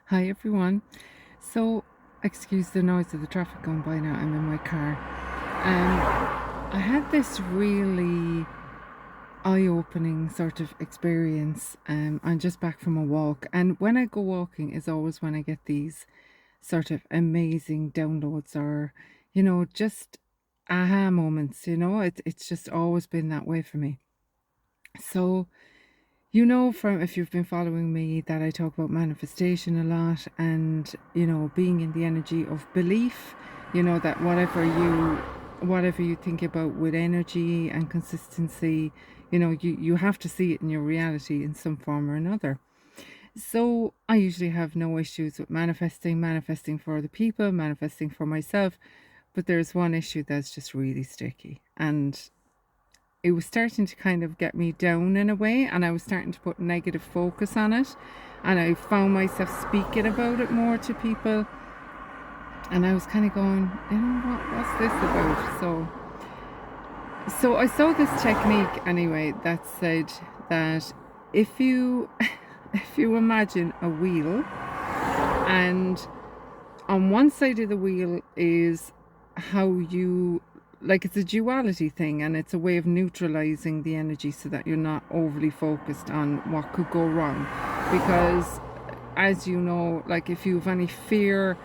Hi everyone. So, excuse the noise of the traffic going by now. I'm in my car. I had this really eye-opening sort of experience. I'm just back from a walk, and when I go walking is always when I get these sort of amazing downloads or, just aha moments. It's just always been that way for me. So, from if you've been following me that I talk about manifestation a lot and, being in the energy of belief, that whatever you think about with energy and consistency, you have to see it in your reality in some form or another. So I usually have no issues with manifesting for other people, manifesting for myself, but there's one issue that's just really sticky. And it was starting to kind of get me down in a way, and I was starting to put negative focus on it, and I found myself speaking about it more to people, and I was kind of going, what's this about? So I saw this technique anyway that said that if you if you imagine a wheel, and on one side of the wheel is how you, like, it's a duality thing, and it's a way of neutralizing the energy so that you're not overly focused on what could go wrong. Because, as you know, like, if you have any fear,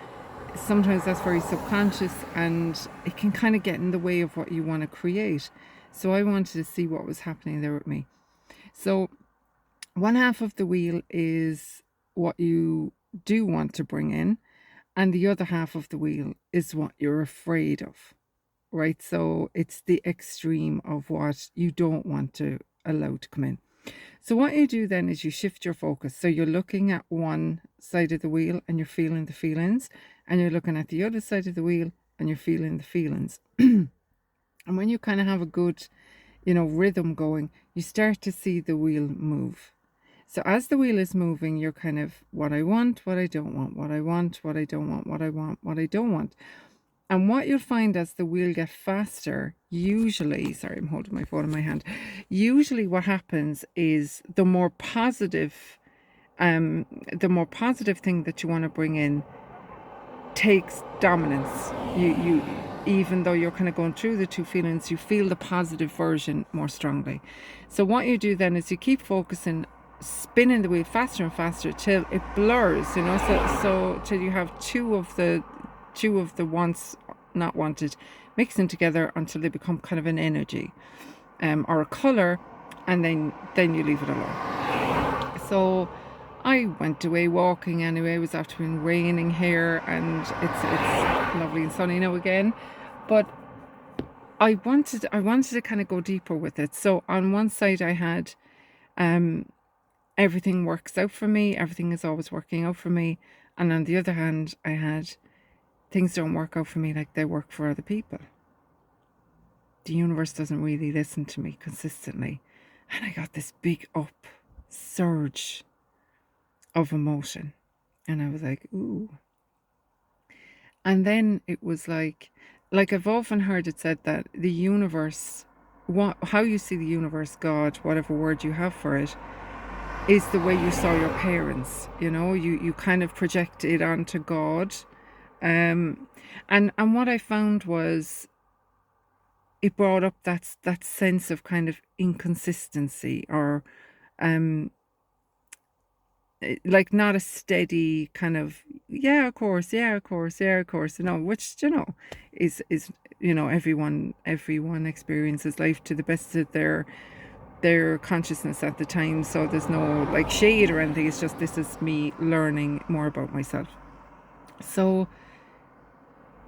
sometimes that's very subconscious and it can kind of get in the way of what you want to create. So I wanted to see what was happening there with me. So one half of the wheel is what you do want to bring in, and the other half of the wheel is what you're afraid of, right? So it's the extreme of what you don't want to allow to come in. So what you do then is you shift your focus. So you're looking at one side of the wheel and you're feeling the feelings, and you're looking at the other side of the wheel and you're feeling the feelings. And when you kind of have a good, rhythm going, you start to see the wheel move. So as the wheel is moving, you're kind of what I want, what I don't want, what I want, what I don't want, what I want, what I don't want. And what you'll find as the wheel gets faster, usually, sorry, I'm holding my phone in my hand. Usually what happens is the more positive thing that you want to bring in takes dominance. You even though you're kind of going through the two feelings, you feel the positive version more strongly. So what you do then is you keep focusing, spinning the wheel faster and faster till it blurs, so till you have two of the wants not wanted mixing together until they become kind of an energy, or a color, and then you leave it alone. So I went away walking anyway. It was after been raining here, and it's lovely and sunny now again. But I wanted to kind of go deeper with it. So on one side I had, everything works out for me, everything is always working out for me, and on the other hand I had, things don't work out for me like they work for other people. The universe doesn't really listen to me consistently, and I got this big surge of emotion, and I was like, ooh. And then it was like I've often heard it said that the universe, how you see the universe, God, whatever word you have for it, is the way you saw your parents. You kind of project it onto God. And what I found was it brought up that sense of kind of inconsistency, or um like not a steady kind of, yeah, of course, yeah, of course, yeah, of course, which, is, everyone experiences life to the best of their consciousness at the time. So there's no like shade or anything. It's just, this is me learning more about myself. So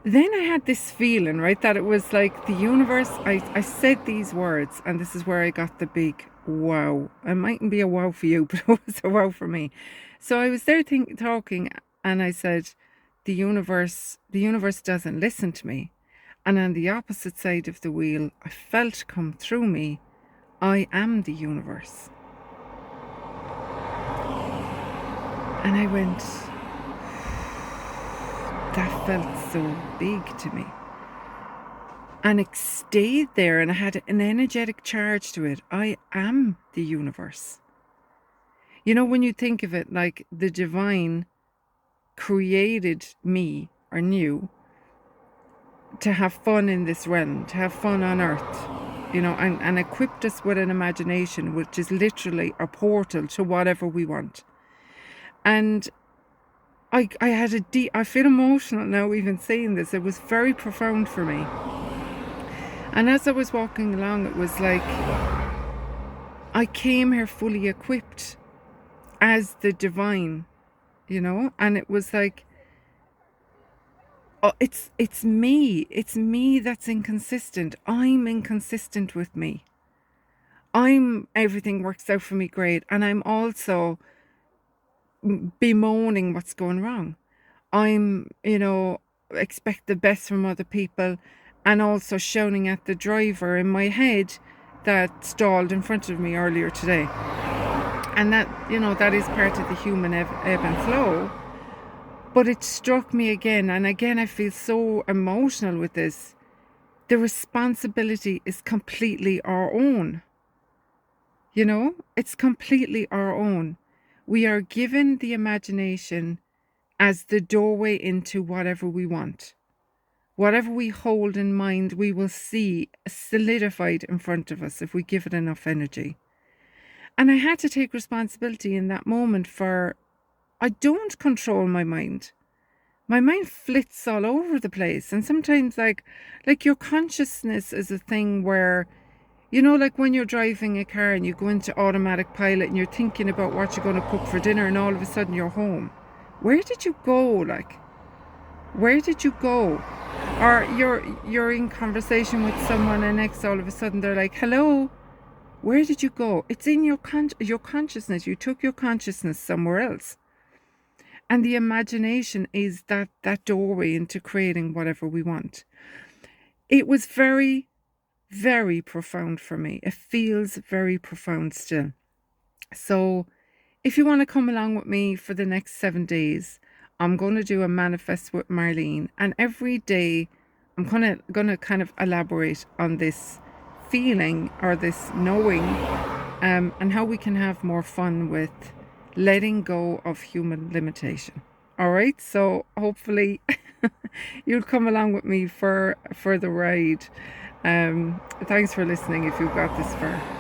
then I had this feeling, right, that it was like the universe. I said these words, and this is where I got the big wow. It mightn't be a wow for you, but it was a wow for me. So I was there talking, and I said, the universe doesn't listen to me. And on the opposite side of the wheel, I felt come through me, I am the universe. And I went, that felt so big to me. And it stayed there, and it had an energetic charge to it. I am the universe. When you think of it, like the divine created me, or knew, to have fun in this realm, to have fun on earth, and equipped us with an imagination, which is literally a portal to whatever we want. And I had I feel emotional now even saying this. It was very profound for me. And as I was walking along, it was like I came here fully equipped as the divine, and it was like, oh, it's me that's inconsistent. I'm inconsistent with me. Everything works out for me great, and I'm also bemoaning what's going wrong. I'm, expect the best from other people, and also shouting at the driver in my head that stalled in front of me earlier today. And that, that is part of the human ebb and flow. But it struck me again, and again I feel so emotional with this. The responsibility is completely our own. It's completely our own. We are given the imagination as the doorway into whatever we want. Whatever we hold in mind, we will see solidified in front of us if we give it enough energy. And I had to take responsibility in that moment for, I don't control my mind. My mind flits all over the place. And sometimes like your consciousness is a thing where, like when you're driving a car and you go into automatic pilot and you're thinking about what you're going to cook for dinner, and all of a sudden you're home. Where did you go? Where did you go? Or you're in conversation with someone, and next all of a sudden they're like, hello, where did you go? It's in your consciousness. You took your consciousness somewhere else. And the imagination is that doorway into creating whatever we want. It was very, very profound for me. It feels very profound still. So if you want to come along with me for the next 7 days, I'm going to do a manifest with Marlene. And every day I'm going to kind of elaborate on this feeling, or this knowing, and how we can have more fun with letting go of human limitation. All right, so hopefully you'll come along with me for the ride. Thanks for listening if you've got this far.